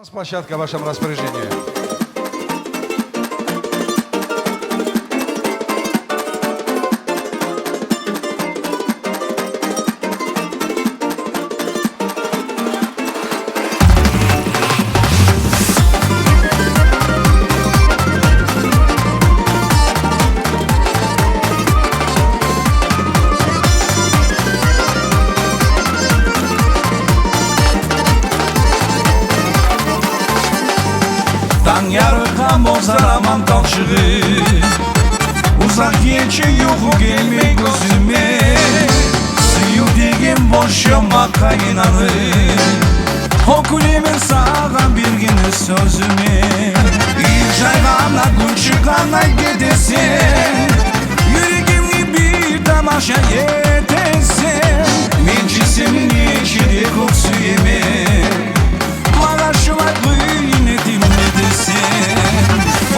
Площадка в вашем распоряжении. Taң yarıqan bozaraman talşığı Uzak geçi yoku gelmek gözüme Suyu degen boşuma kaynanır Okulemin sağa bir günü sözüme İrcaygana gün çıkana gidesin Yüreğimni bir tamaşa yetesin Menci senin içinde koksu yeme Bana şulay kıynetim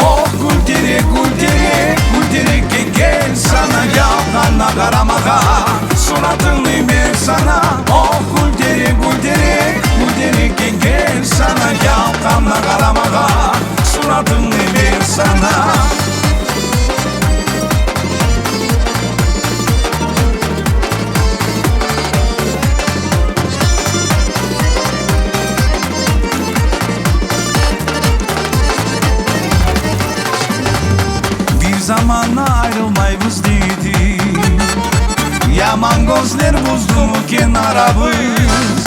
oh gul terek, gul terek, gul terek gel sana yalkanla karamağa Suratını ver sana oh gul terek, gul terek, gul terek gel sana yalkanla karamağa Suratını ver sana Zamanla ayrılmayız dedi Yaman gözler buzdu mu kenarabız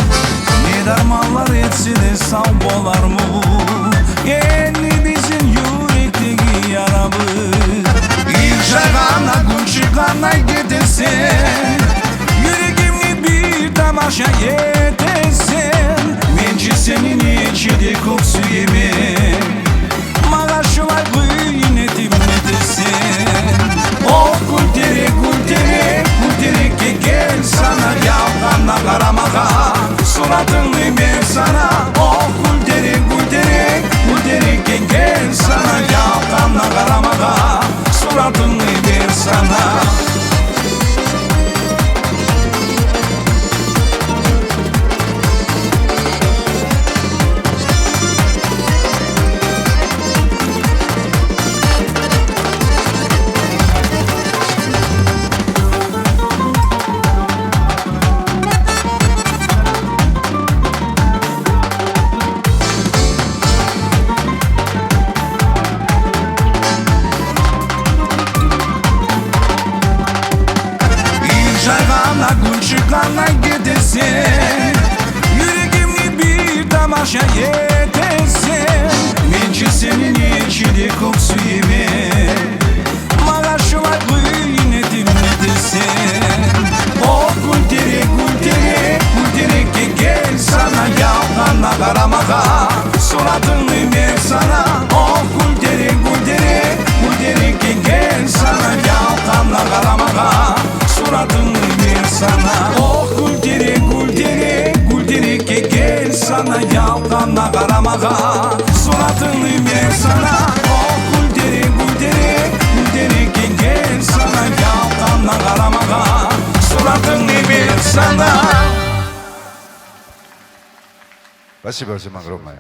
Ne darmanlar etse de sağ bolar mı Yeni bizim yürekteki yaramız İrcagana gün çıkana gidesin Yüreğimni bir tamaşa yetesin Menci senin içinde koksu yemek Mağar şulay kıynetim oh gul terek, gul terek, gul terek gel sana yalkanla karamağa Suratını ver sana oh gul terek, gul terek, gul terek gel sana yalkanla karamağa Suratını ver sana Caygana gün çıkana gidesin Yüreğimni bir tamaşa yetesin Menci senin içinde koksu yeme Mağar şulay kıynetim nedesin oh gul terek, gul terek, gul terek gel sana yalkanla karamağa Suratını ver sana oh gul terek, gul terek, gul terek gel sana yalkanla karamağa Suratını ver sana oh gul terek, gul terek, gul terek gel sana yalkanla karamağa Suratını ver sana oh gul terek, gul terek, gul terek gel sana yalkanla karamağa Suratını ver sana Спасибо всем огромное.